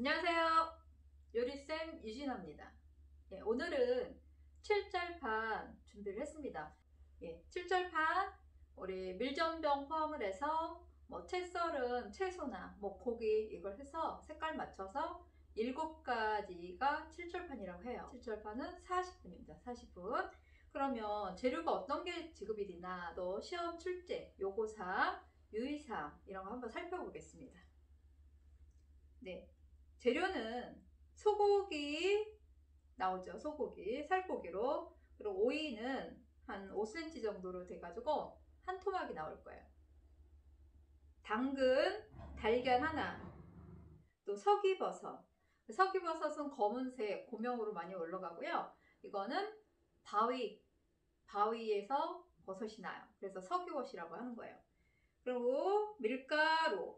안녕하세요. 요리쌤 유진아입니다. 오늘은 7절판 준비를 했습니다. 7절판 우리 밀전병 포함을 해서 채 썰은 채소나 고기 이걸 해서 색깔 맞춰서 7가지가 7절판이라고 해요. 7절판은 40분입니다. 40분. 그러면 재료가 어떤 게 지급이 되나, 또 시험 출제, 요구사항, 유의사항 이런 거 한번 살펴보겠습니다. 네. 재료는 소고기 나오죠. 소고기, 살코기로. 그리고 오이는 한 5cm 정도로 돼가지고 한 토막이 나올 거예요. 당근, 달걀 하나, 또 서기버섯. 서기버섯은 검은색 고명으로 많이 올라가고요. 이거는 바위에서 버섯이 나요. 그래서 서기버섯이라고 하는 거예요. 그리고 밀가루,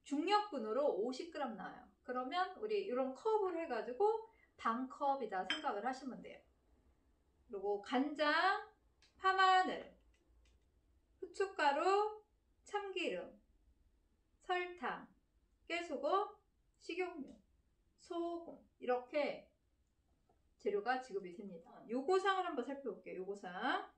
중력분으로 50g 나와요. 그러면 우리 이런 컵을 해가지고 반컵이다 생각을 하시면 돼요. 그리고 간장, 파마늘, 후춧가루, 참기름, 설탕, 깨소금, 식용유, 소금 이렇게 재료가 지급이 됩니다. 요구사항을 한번 살펴볼게요. 요구사항.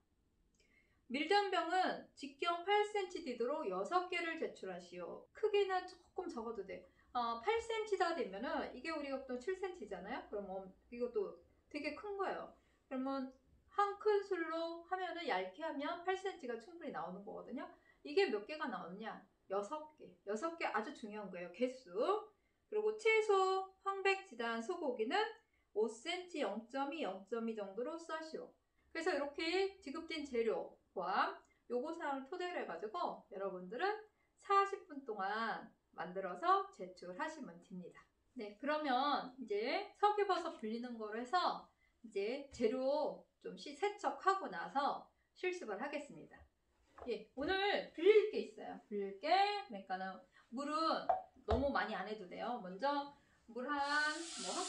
밀전병은 직경 8cm 디도로 6개를 제출하시오. 크기는 조금 적어도 돼. 8cm가 되면은 이게 우리가 보통 7cm잖아요. 그럼 이것도 되게 큰 거예요. 그러면 한 큰술로 하면은 얇게 하면 8cm가 충분히 나오는 거거든요. 이게 몇 개가 나오느냐? 6개. 6개 아주 중요한 거예요. 개수. 그리고 채소, 황백지단, 소고기는 5cm 0.2, 0.2 정도로 써시오. 그래서 이렇게 지급된 재료 포함 요구사항을 토대로 해가지고 여러분들은 40분 동안 만들어서 제출하시면 됩니다. 네, 그러면 이제 서기버섯 불리는 거로 해서 이제 재료 좀 세척하고 나서 실습을 하겠습니다. 오늘 불릴 게 있어요. 불릴 게, 그러니까는 물은 너무 많이 안 해도 돼요. 먼저 물 한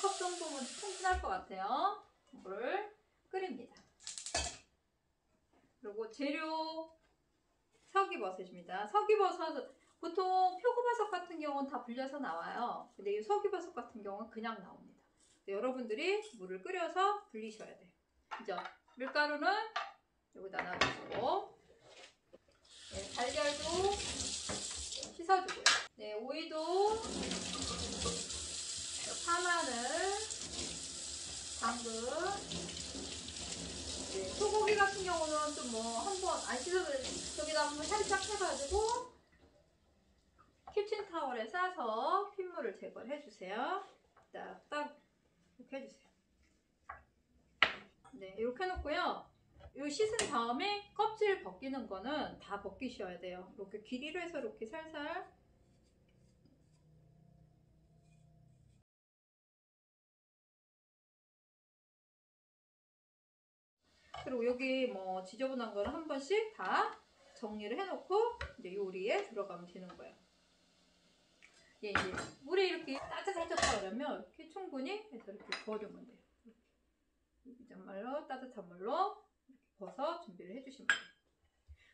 컵 정도면 충분할 것 같아요. 물을 끓입니다. 그리고 재료 서기버섯입니다. 서기버섯 보통 표고버섯 같은 경우는 다 불려서 나와요. 근데 이 서기버섯 같은 경우는 그냥 나옵니다. 여러분들이 물을 끓여서 불리셔야 돼요. 그죠? 밀가루는 여기다 놔주시고, 달걀도 씻어주고요. 오이도, 파마늘, 당근, 소고기 같은 경우는 좀 한번 안 씻어도 여기다 한번 살짝 해가지고 키친타월에 싸서 핏물을 제거를 해주세요. 딱 이렇게 해주세요. 네, 이렇게 해놓고요. 이 씻은 다음에 껍질 벗기는 거는 다 벗기셔야 돼요. 이렇게 길이로 해서 이렇게 살살. 그리고 여기 지저분한 거는 한 번씩 다 정리를 해놓고 이제 요리에 들어가면 되는 거예요. 이제 물에 이렇게 따뜻해졌다 그러면 이렇게 충분히 해서 이렇게 버리면 돼요. 따뜻한 물로 이렇게 버섯 준비를 해주시면 돼요.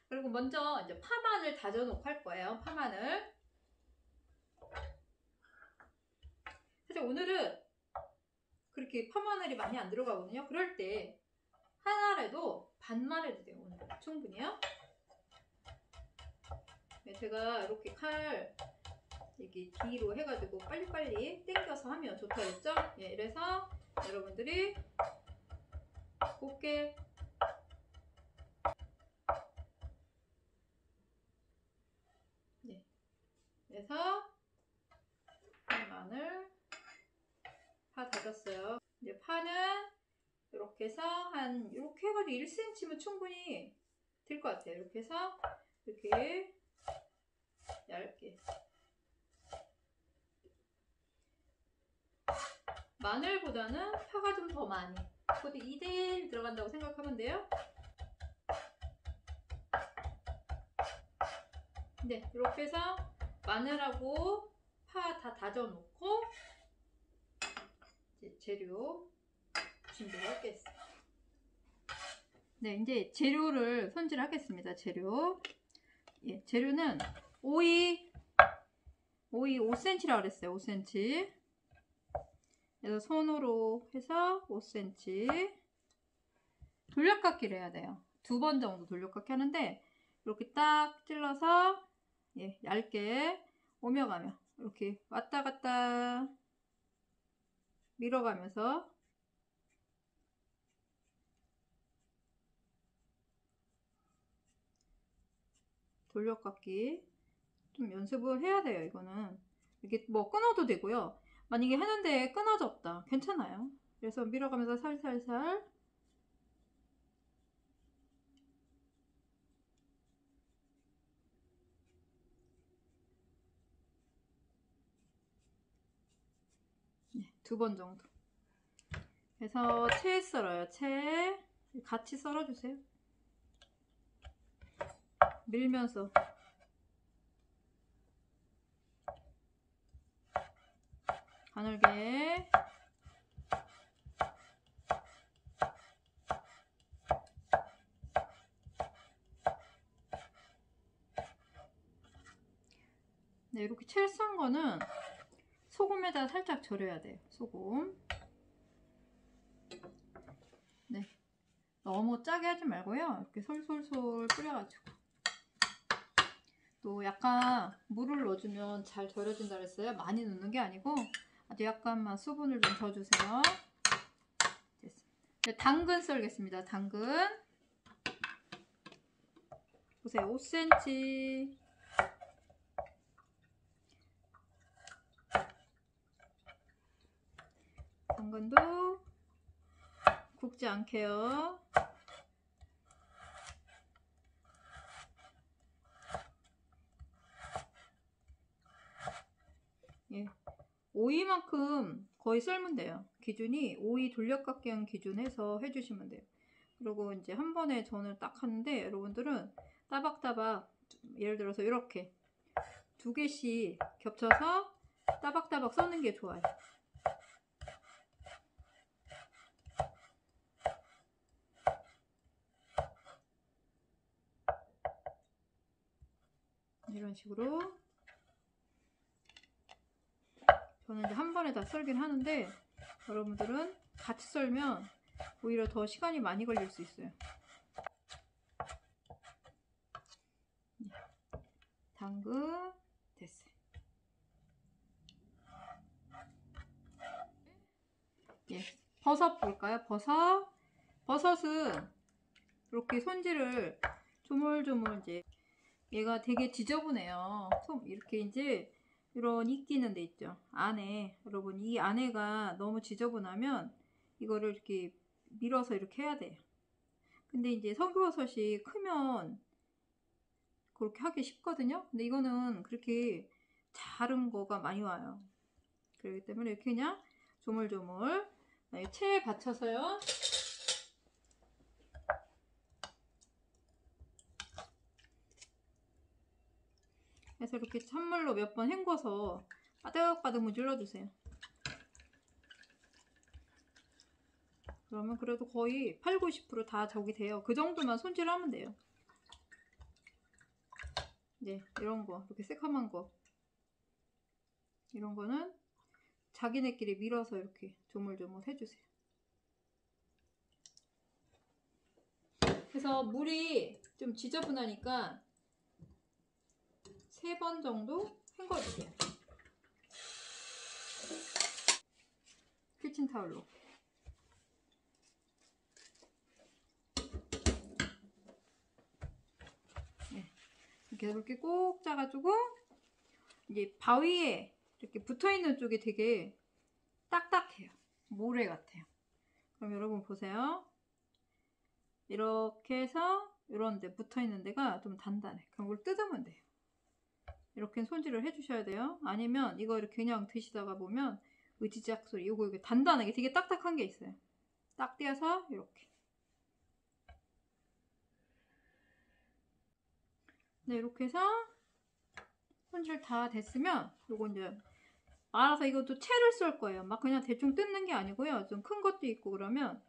그리고 먼저 이제 파마늘 다져놓고 할 거예요. 파마늘. 사실 오늘은 그렇게 파마늘이 많이 안 들어가거든요. 그럴 때 하나라도 반만 해도 돼요. 오늘 충분히요. 제가 이렇게 칼 이렇게 뒤로 해가지고 빨리빨리 당겨서 하면 좋다 그랬죠? 이래서 여러분들이 곱게 그래서 마늘 파 다졌어요. 이제 파는 이렇게 해서 이렇게 해가지고 1cm면 충분히 될 것 같아요. 이렇게 해서 이렇게 얇게. 마늘보다는 파가 좀 더 많이. 그것도 2대1 들어간다고 생각하면 돼요. 네, 이렇게 해서 마늘하고 파 다 다져놓고 이제 재료 준비를 하겠습니다. 네, 이제 재료를 손질하겠습니다. 재료는 오이 오이 5cm라 그랬어요. 5cm. 그래서 손으로 해서 5cm 돌려깎기를 해야 돼요. 2번 정도 돌려깎기 하는데 이렇게 딱 찔러서 예, 얇게 오며가며 이렇게 왔다 갔다 밀어가면서 돌려깎기 좀 연습을 해야 돼요. 이거는 이게 뭐 끊어도 되고요. 만약에 하는데 끊어졌다 괜찮아요. 그래서 밀어가면서 살살살 네, 2번 정도 해서 채 썰어요. 채 같이 썰어주세요. 밀면서 가늘게 네, 이렇게 채 썬 거는 소금에다 살짝 절여야 돼요. 소금. 네, 너무 짜게 하지 말고요. 이렇게 솔솔솔 뿌려가지고 또 약간 물을 넣어주면 잘 절여진다 그랬어요. 많이 넣는 게 아니고 아주 약간만 수분을 좀 줘주세요. 됐습니다. 네, 당근 썰겠습니다. 당근 보세요. 5cm 당근도 굵지 않게요. 예, 오이만큼 거의 썰면 돼요. 기준이 오이 돌려깎기 한 기준 해서 해주시면 돼요. 그리고 이제 한 번에 전을 딱 하는데 여러분들은 따박따박 예를 들어서 이렇게 2개씩 겹쳐서 따박따박 써는 게 좋아요. 이런 식으로 저는 이제 한 번에 다 썰긴 하는데 여러분들은 같이 썰면 오히려 더 시간이 많이 걸릴 수 있어요. 당근 됐어요. 예, 버섯 볼까요? 버섯은 이렇게 손질을 조물조물 이제 얘가 되게 지저분해요. 이렇게 이제 이런 익기는 데 있죠. 안에 여러분 이 안에가 너무 지저분하면 이거를 이렇게 밀어서 이렇게 해야 돼요. 근데 이제 석유버섯이 크면 그렇게 하기 쉽거든요. 근데 이거는 그렇게 자른 거가 많이 와요. 그렇기 때문에 이렇게 그냥 조물조물 체에 받쳐서요. 그래서 이렇게 찬물로 몇 번 헹궈서 바득바득 문질러주세요. 그러면 그래도 거의 80~90% 다 저기 돼요. 그 정도만 손질하면 돼요. 네, 이런 거 이렇게 새카만 거 이런 거는 자기네끼리 밀어서 이렇게 조물조물 해주세요. 그래서 물이 좀 지저분하니까 3번 정도 헹궈주세요. 키친타올로. 네. 이렇게 꼭 짜가지고 이제 바위에 이렇게 붙어있는 쪽이 되게 딱딱해요. 모래 같아요. 그럼 여러분 보세요. 이렇게 해서 이런 데 붙어있는 데가 좀 단단해. 그럼 이걸 뜯으면 돼요. 이렇게 손질을 해주셔야 돼요. 아니면 이거 이렇게 그냥 드시다가 보면 으지작 소리. 이거 단단하게 되게 딱딱한 게 있어요. 딱 떼어서 이렇게. 네, 이렇게 해서 손질 다 됐으면 요거 이제 알아서 이것도 채를 썰 거예요. 막 그냥 대충 뜯는 게 아니고요. 좀 큰 것도 있고 그러면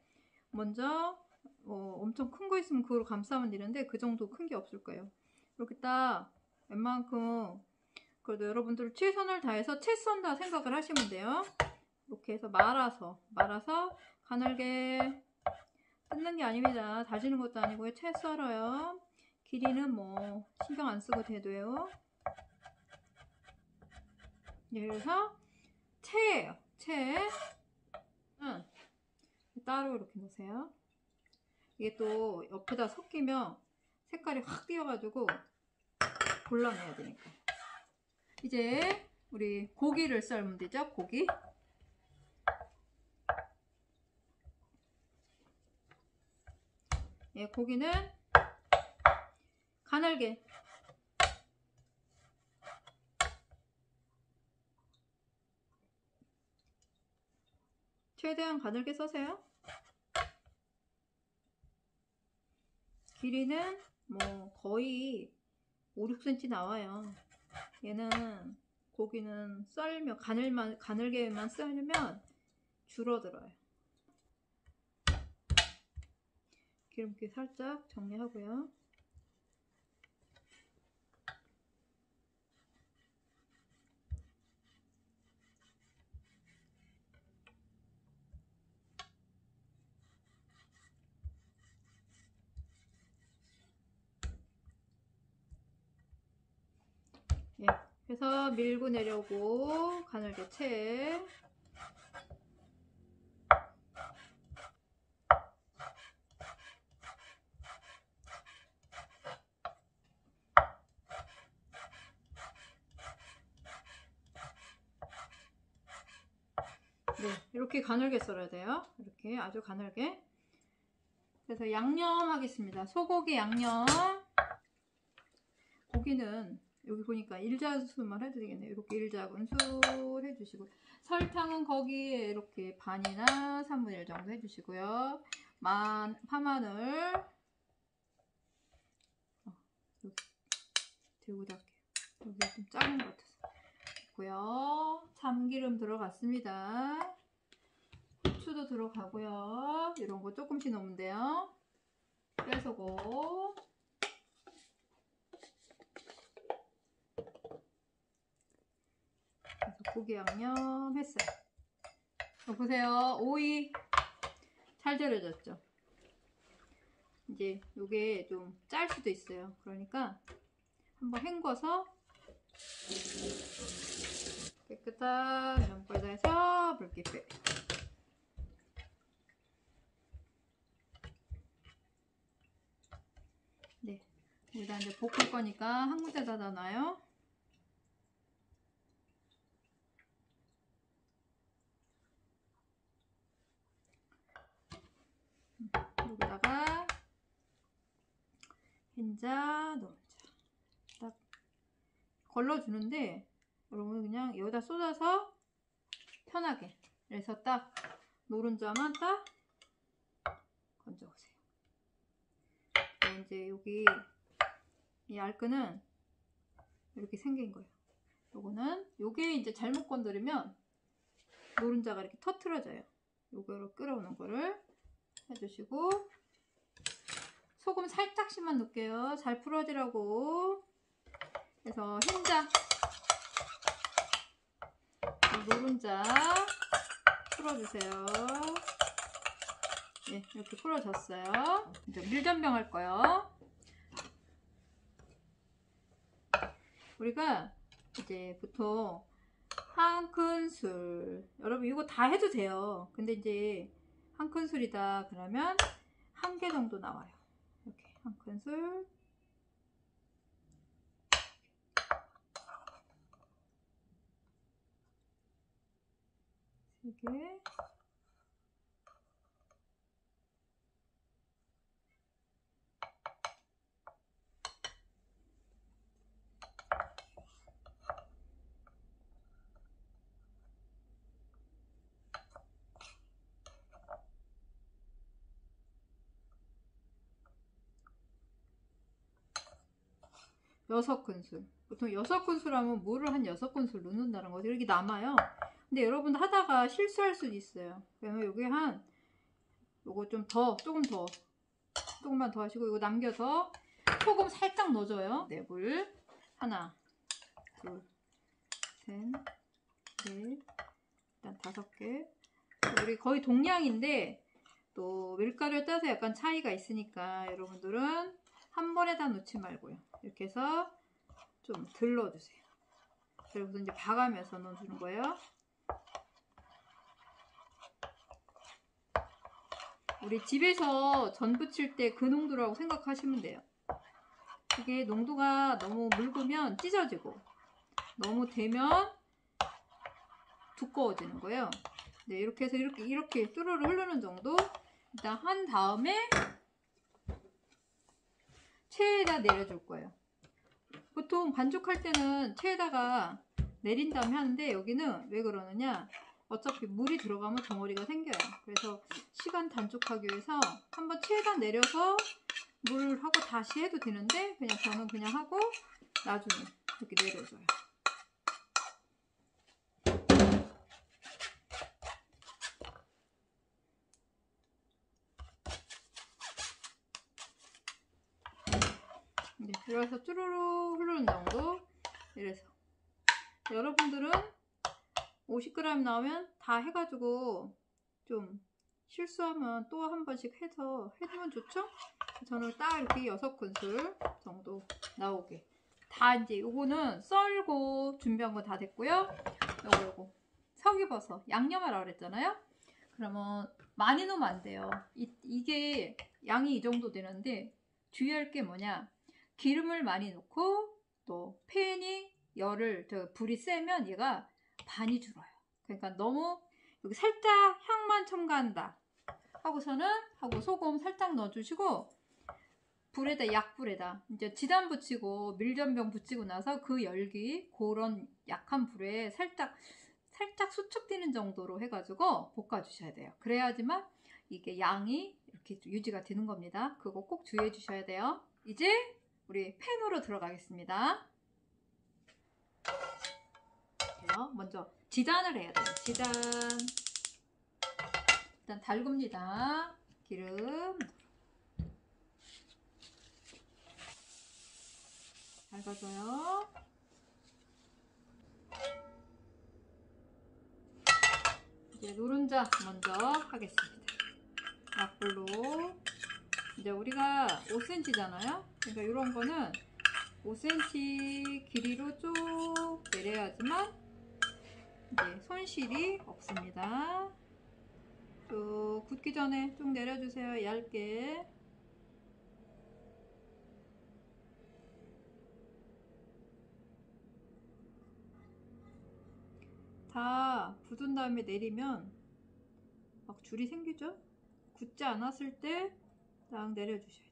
먼저 엄청 큰 거 있으면 그걸 감싸면 되는데 그 정도 큰 게 없을 거예요. 이렇게 딱 웬만큼 그래도 여러분들 최선을 다해서 채 썬다 생각을 하시면 돼요. 이렇게 해서 말아서 가늘게 뜯는 게 아닙니다. 다지는 것도 아니고요. 채 썰어요. 길이는 뭐 신경 안 쓰고 돼도요. 그래서 채예요. 채. 따로 이렇게 놓으세요. 이게 또 옆에다 섞이면 색깔이 확 띄어가지고 골라내야 되니까. 이제 우리 고기를 썰면 되죠. 고기. 예, 고기는 가늘게 최대한 가늘게 써세요. 길이는 뭐 거의 5-6cm 나와요. 얘는 고기는 썰면 가늘게만 썰면 줄어들어요. 기름기 살짝 정리하고요. 예, 그래서 밀고 내려오고 가늘게 채. 네, 이렇게 가늘게 썰어야 돼요. 이렇게 아주 가늘게. 그래서 양념 하겠습니다. 소고기 양념. 고기는 여기 보니까 1자수만 해도 되겠네요. 이렇게 1작은술 해주시고, 설탕은 거기에 이렇게 반이나 3분의 1 정도 해주시고요. 파마늘 여기 들고 닦게요. 여기 좀 작은 것 같아서 있고요. 참기름 들어갔습니다. 후추도 들어가고요. 이런 거 조금씩 넣으면 돼요. 깨소금, 그래서 고기 양념 했어요. 보세요. 오이 잘 절여졌죠. 이제 요게 좀 짤 수도 있어요. 그러니까 한번 헹궈서 깨끗한 면발에다 해서 붉게 빼. 네, 여기다 이제 볶을 거니까 한 군데다 놔요. 여기다가 흰자, 노른자 딱 걸러주는데, 여러분 그냥 여기다 쏟아서 편하게, 그래서 딱 노른자만 딱 건져오세요. 이제 여기 이 알끈은 이렇게 생긴 거예요. 요게 이제 잘못 건드리면 노른자가 이렇게 터트려져요. 요거를 끓여오는 거를 해주시고, 소금 살짝씩만 넣을게요. 잘 풀어지라고. 그래서 흰자, 노른자 풀어주세요. 예, 이렇게 풀어졌어요. 이제 밀전병 할 거예요. 우리가 이제 보통 한 큰술, 여러분 이거 다 해도 돼요. 근데 이제 한 큰술이다 그러면 1개 정도 나와요. 이렇게 한 큰술. 이게 여섯 큰술. 보통 6큰술 하면 물을 한 6큰술 넣는다는 거죠. 이렇게 남아요. 근데 여러분 하다가 실수할 수도 있어요. 그러면 여기 요거 좀 더, 조금만 더 하시고, 이거 남겨서 소금 살짝 넣어줘요. 네, 물 하나, 둘, 셋, 넷, 일단 5개. 우리 거의 동량인데 또 밀가루에 따라서 약간 차이가 있으니까 여러분들은 한 번에 다 넣지 말고요. 이렇게 해서 좀 덜 넣어주세요. 그리고 이제 봐가면서 넣어주는 거예요. 우리 집에서 전 부칠 때 그 농도라고 생각하시면 돼요. 이게 농도가 너무 묽으면 찢어지고 너무 되면 두꺼워지는 거예요. 네, 이렇게 해서 이렇게 뚜루루 흐르는 정도 일단 한 다음에 체에다 내려줄 거예요. 보통 반죽할 때는 체에다가 내린 다음에 하는데 여기는 왜 그러느냐, 어차피 물이 들어가면 덩어리가 생겨요. 그래서 시간 단축하기 위해서 한번 체에다 내려서 물을 하고 다시 해도 되는데 그냥 저는 그냥 하고 나중에 이렇게 내려줘요. 네, 이래서 쭈루루 흐르는 정도. 이래서 여러분들은 50g 나오면 다 해가지고 좀 실수하면 또 한 번씩 해서 해주면 좋죠? 저는 딱 이렇게 6큰술 정도 나오게 다. 이제 요거는 썰고 준비한 거 다 됐고요. 요거 서기버섯 양념하라고 그랬잖아요. 그러면 많이 넣으면 안 돼요. 이게 양이 이 정도 되는데 주의할 게 뭐냐, 기름을 많이 넣고 또 팬이 불이 세면 얘가 반이 줄어요. 그러니까 너무 여기 살짝 향만 첨가한다 하고서는 소금 살짝 넣어주시고 약불에다 이제 지단 붙이고 밀전병 붙이고 나서 그 열기, 그런 약한 불에 살짝 수축되는 정도로 해가지고 볶아주셔야 돼요. 그래야지만 이게 양이 이렇게 유지가 되는 겁니다. 그거 꼭 주의해 주셔야 돼요. 이제 우리 팬으로 들어가겠습니다. 먼저 지단을 해야 돼요. 지단. 일단 달굽니다. 기름 달궈줘요. 이제 노른자 먼저 하겠습니다. 약불로. 이제 우리가 5cm잖아요. 그러니까 이런 거는 5cm 길이로 쭉 내려야지만 이제 손실이 없습니다. 쭉 굳기 전에 쭉 내려주세요. 얇게. 다 굳은 다음에 내리면 막 줄이 생기죠? 굳지 않았을 때 딱 내려주셔야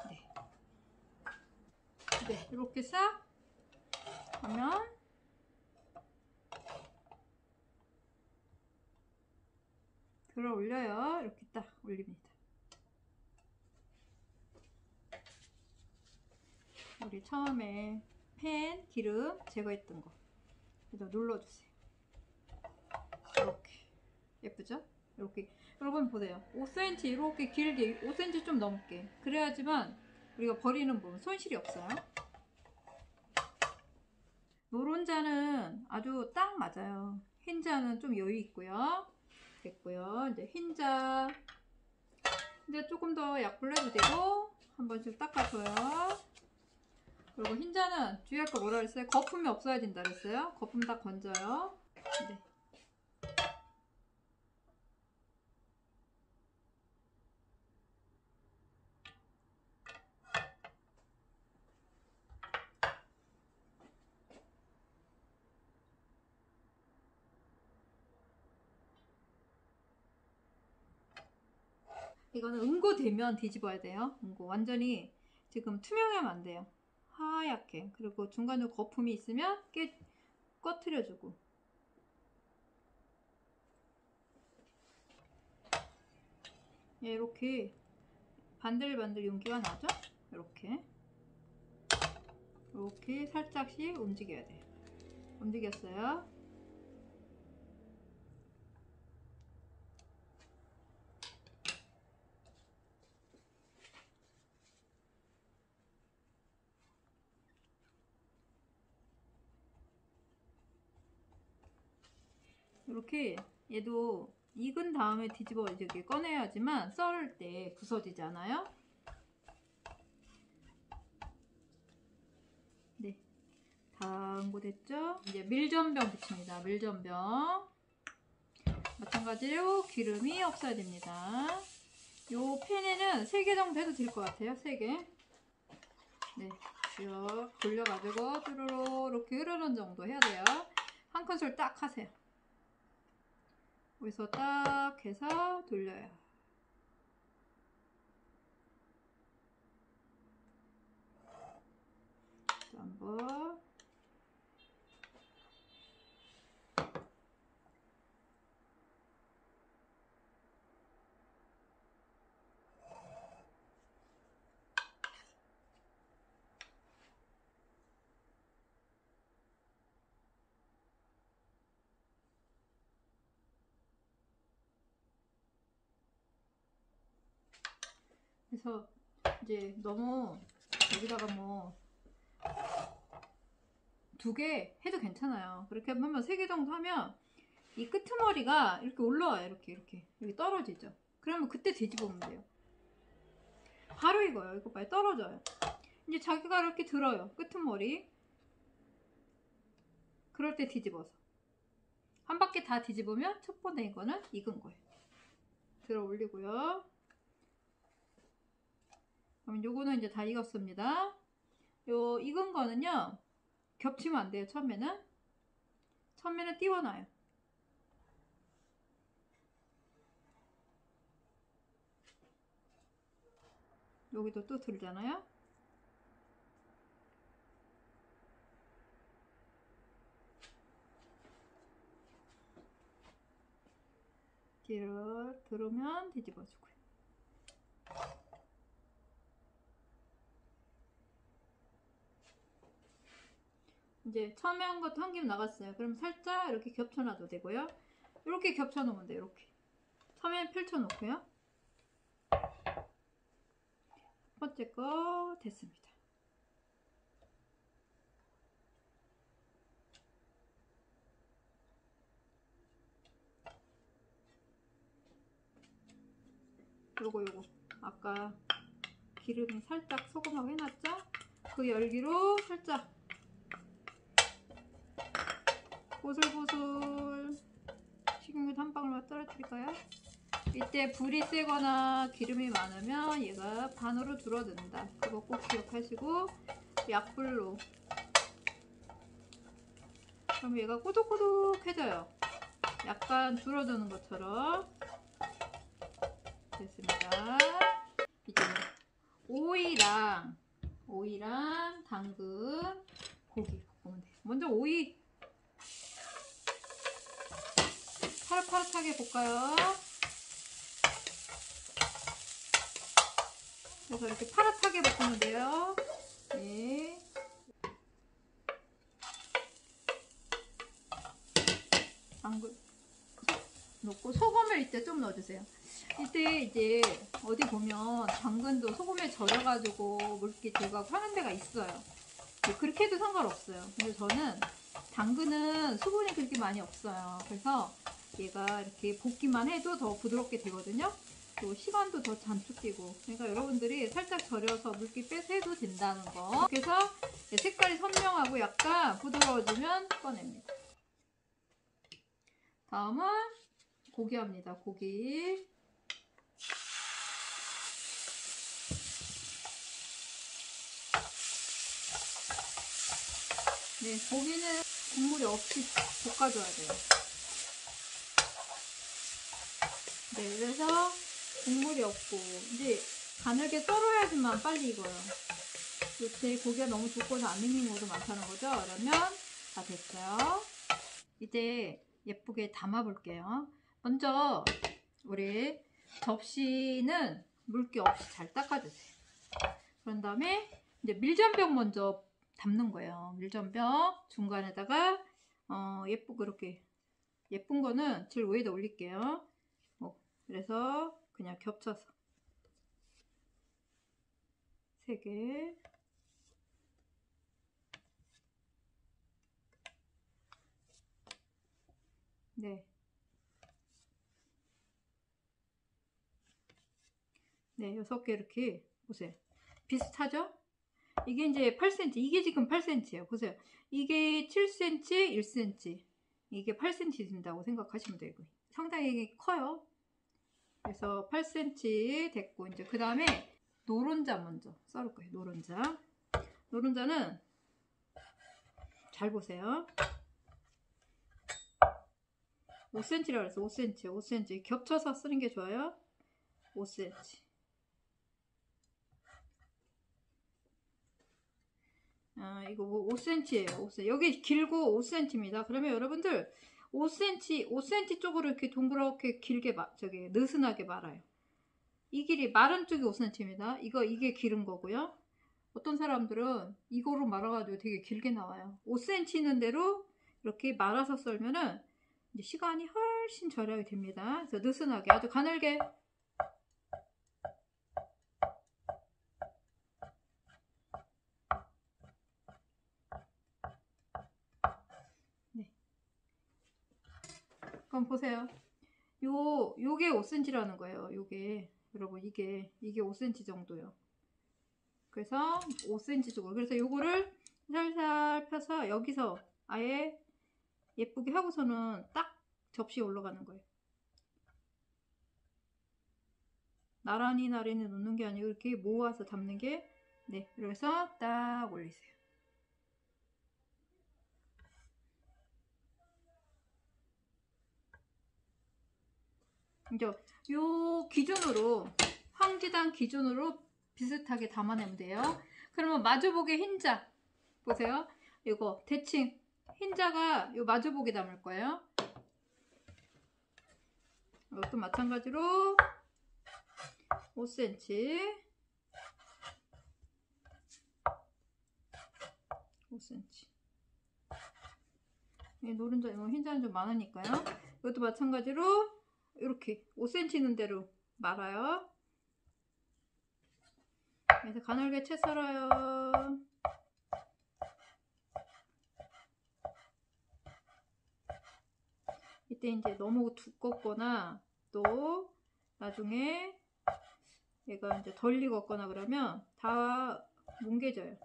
돼요. 네, 이렇게 싹 하면 들어 올려요. 이렇게 딱 올립니다. 우리 처음에 팬 기름 제거했던 거 그래서 눌러주세요. 이렇게 예쁘죠? 이렇게 여러분 보세요. 5cm 이렇게 길게 5cm 좀 넘게, 그래야지만 우리가 버리는 부분 손실이 없어요. 노른자는 아주 딱 맞아요. 흰자는 좀 여유 있고요. 됐고요. 이제 흰자 이제 조금 더 약불 해도 되고 한 번씩 닦아줘요. 그리고 흰자는 주의할 거 뭐라 그랬어요? 거품이 없어야 된다 그랬어요. 거품 다 건져요. 네. 이거는 응고되면 뒤집어야 돼요. 응고 완전히 지금 투명하면 안 돼요. 하얗게. 그리고 중간에 거품이 있으면 꺼트려주고. 예, 이렇게 반들반들 윤기가 나죠? 이렇게 살짝씩 움직여야 돼요. 움직였어요. 이렇게 얘도 익은 다음에 뒤집어 이렇게 꺼내야지만 썰을 때 부서지잖아요. 네, 다 응고됐죠? 이제 밀전병 붙입니다. 밀전병 마찬가지로 기름이 없어야 됩니다. 요 팬에는 3개 정도 해도 될 것 같아요. 3개. 네, 쭉 돌려가지고 뚜루루 이렇게 흐르는 정도 해야 돼요. 한 큰술 딱 하세요. 여기서 딱 해서 돌려요. 또 한번. 그래서 이제 너무 여기다가 뭐 2개 해도 괜찮아요. 그렇게 하면 3개 정도 하면 이 끄트머리가 이렇게 올라와요. 이렇게 여기 떨어지죠. 그러면 그때 뒤집으면 돼요. 바로 이거요. 이거 봐요. 떨어져요. 이제 자기가 이렇게 들어요. 끄트머리. 그럴 때 뒤집어서 한 바퀴 다 뒤집으면 첫 번째 이거는 익은 거예요. 들어 올리고요. 그럼 요거는 이제 다 익었습니다. 요 익은 거는요 겹치면 안 돼요. 처음에는 띄워놔요. 여기도 또 들잖아요. 뒤를 들으면 뒤집어주고요. 이제 처음에 한 것도 한 김 나갔어요. 그럼 살짝 이렇게 겹쳐놔도 되고요. 이렇게 겹쳐놓으면 돼요. 이렇게 처음에 펼쳐놓고요. 첫 번째 거 됐습니다. 요거 아까 기름이 살짝 소금하고 해놨죠? 그 열기로 살짝 보슬보슬 식용유 한 방울만 떨어뜨릴까요? 이때 불이 세거나 기름이 많으면 얘가 반으로 줄어든다. 그거 꼭 기억하시고 약불로 그럼 얘가 꼬독꼬독해져요. 약간 줄어드는 것처럼 됐습니다. 이제 오이랑 당근, 고기 볶으면 돼요. 먼저 오이 파릇파릇하게 볶아요. 그래서 이렇게 파릇하게 볶으면 돼요. 네. 당근 넣고 소금을 이때 좀 넣어주세요. 이때 이제 어디 보면 당근도 소금에 절여가지고 물기 제거하고 하는 데가 있어요. 그렇게 해도 상관없어요. 근데 저는 당근은 수분이 그렇게 많이 없어요. 그래서 얘가 이렇게 볶기만 해도 더 부드럽게 되거든요. 또 시간도 더 단축되고. 그러니까 여러분들이 살짝 절여서 물기 빼서 해도 된다는 거. 그래서 색깔이 선명하고 약간 부드러워지면 꺼냅니다. 다음은 고기 합니다. 고기. 네, 고기는 국물이 없이 볶아줘야 돼요. 네, 그래서 국물이 없고 이제 가늘게 썰어야지만 빨리 익어요. 요새 고기가 너무 두꺼워서 안 익는 것도 많다는 거죠. 그러면 다 됐어요. 이제 예쁘게 담아 볼게요. 먼저 우리 접시는 물기 없이 잘 닦아주세요. 그런 다음에 이제 밀전병 먼저 담는 거예요. 밀전병 중간에다가 예쁘게 이렇게 예쁜 거는 제일 위에다 올릴게요. 그래서 그냥 겹쳐서 3개. 네, 네, 6개 이렇게 보세요. 비슷하죠? 이게 이제 8cm, 이게 지금 8cm예요. 보세요. 이게 7cm, 1cm, 이게 8cm 된다고 생각하시면 되고, 상당히 커요. 그래서 8cm 됐고, 이제 그 다음에 노른자 먼저 썰을 거예요. 노른자. 노른자는 잘 보세요. 5cm라고 그랬어. 5cm, 5cm 겹쳐서 쓰는 게 좋아요. 5cm. 이거 5cm예요. 5cm. 여기 길고 5cm입니다. 그러면 여러분들 5cm 쪽으로 이렇게 동그랗게 길게 저기 느슨하게 말아요. 이 길이 마른 쪽이 5cm입니다. 이게 기른 거고요. 어떤 사람들은 이거로 말아가지고 되게 길게 나와요. 5cm 있는 대로 이렇게 말아서 썰면은 이제 시간이 훨씬 절약이 됩니다. 그래서 느슨하게 아주 가늘게. 네. 그럼 보세요. 요게 5cm라는 거예요. 요게 여러분 이게 5cm 정도요. 그래서 5cm 쪽으로. 그래서 요거를 살살 펴서 여기서 아예 예쁘게 하고서는 딱 접시에 올라가는 거예요. 나란히 놓는 게 아니고 이렇게 모아서 잡는 게, 네, 그래서 딱 올리세요. 이제 요 기준으로, 황지단 기준으로 비슷하게 담아내면 돼요. 그러면 마주보기 흰자 보세요. 이거 대칭 흰자가 요 마주보기 담을 거예요. 이것도 마찬가지로 5cm 5cm. 노른자 흰자는 좀 많으니까요. 이것도 마찬가지로 이렇게 5cm 있는 대로 말아요. 그래서 가늘게 채 썰어요. 이때 이제 너무 두껍거나 또 나중에 얘가 이제 덜 익었거나 그러면 다 뭉개져요.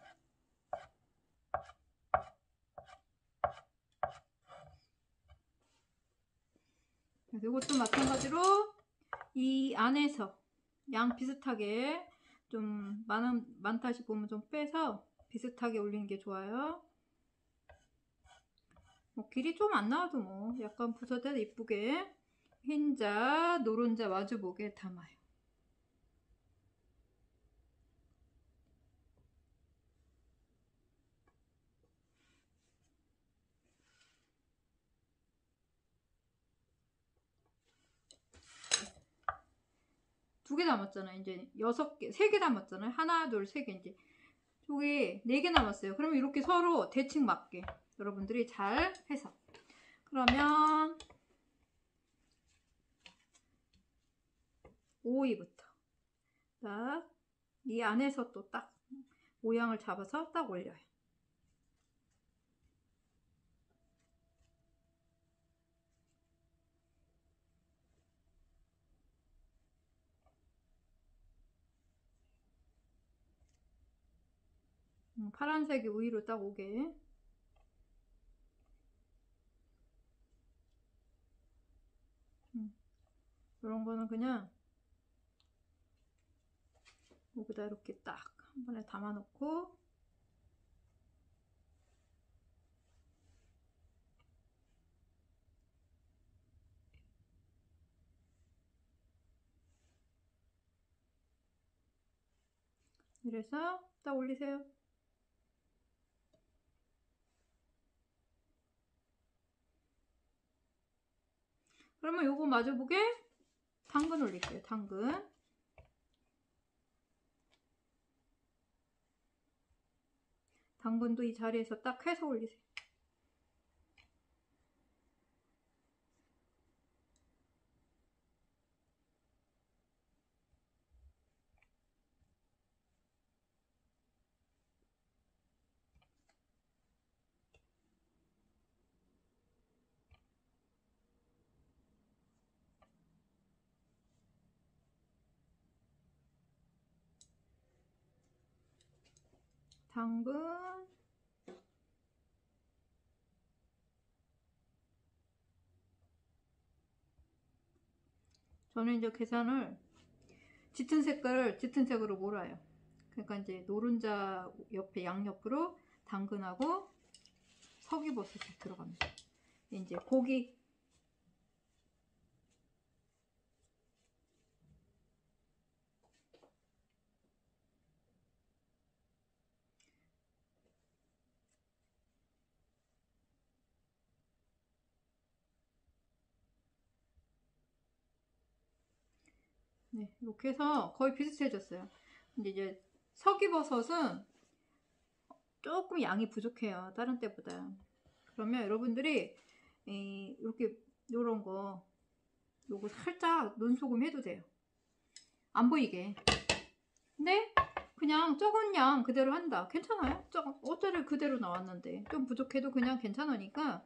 그래서 이것도 마찬가지로 이 안에서 양 비슷하게 좀 많다 싶으면 좀 빼서 비슷하게 올리는 게 좋아요. 뭐 길이 좀 안 나와도 뭐 약간 부서져도 이쁘게 흰자, 노른자 마주보게 담아요. 두 개 남았잖아요. 이제 6개, 3개 남았잖아요. 하나, 둘, 3개 이제 저기 4개 남았어요. 그러면 이렇게 서로 대칭 맞게 여러분들이 잘 해서 그러면 5위부터 딱 이 안에서 또 딱 모양을 잡아서 딱 올려요. 파란색이 위로 딱 오게. 이런 거는 그냥 여기다 이렇게 딱 한 번에 담아 놓고 이래서 딱 올리세요. 그러면 요거 마주보게 당근 올릴게요. 당근. 당근도 이 자리에서 딱 해서 올리세요. 당근, 저는 이제 계산을 짙은 색깔을 짙은 색으로 몰아요. 그러니까 이제 노른자 옆에 양옆으로 당근하고 석유버섯이 들어갑니다. 이제 고기, 네, 이렇게 해서 거의 비슷해졌어요. 근데 이제 석유버섯은 조금 양이 부족해요. 다른 때보다. 그러면 여러분들이 이렇게 요런 거 요거 살짝 눈소금 해도 돼요. 안 보이게. 근데 그냥 적은 양 그대로 한다. 괜찮아요? 어차피 그대로 나왔는데 좀 부족해도 그냥 괜찮으니까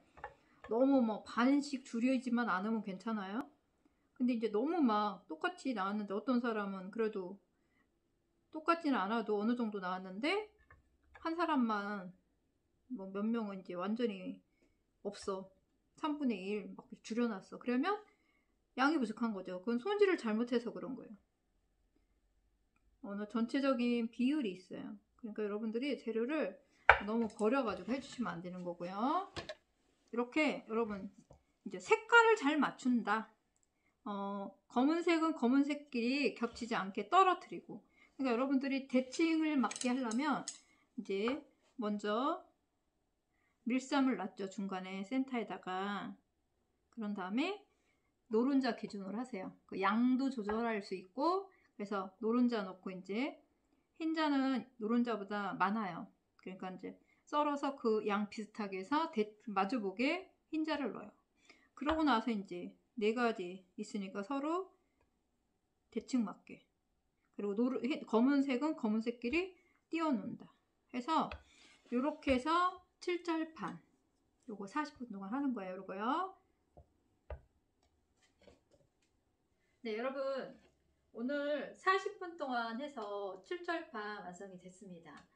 너무 뭐 반씩 줄이지만 않으면 괜찮아요. 근데 이제 너무 막 똑같이 나왔는데 어떤 사람은 그래도 똑같지는 않아도 어느 정도 나왔는데 한 사람만 뭐 몇 명은 이제 완전히 없어. 3분의 1 막 줄여놨어. 그러면 양이 부족한 거죠. 그건 손질을 잘못해서 그런 거예요. 어느 전체적인 비율이 있어요. 그러니까 여러분들이 재료를 너무 버려가지고 해주시면 안 되는 거고요. 이렇게 여러분 이제 색깔을 잘 맞춘다. 검은색은 검은색끼리 겹치지 않게 떨어뜨리고. 그러니까 여러분들이 대칭을 맞게 하려면 이제 먼저 밀감을 놨죠. 중간에 센터에다가. 그런 다음에 노른자 기준으로 하세요. 그 양도 조절할 수 있고, 그래서 노른자 넣고 이제 흰자는 노른자보다 많아요. 그러니까 이제 썰어서 그 양 비슷하게 해서 마주보게 흰자를 넣어요. 그러고 나서 이제 4가지 있으니까 서로 대칭 맞게. 그리고 검은색은 검은색끼리 띄워 놓는다. 해서 이렇게 해서 7절판 요거 40분 동안 하는 거예요. 요거요. 네, 여러분 오늘 40분 동안 해서 7절판 완성이 됐습니다.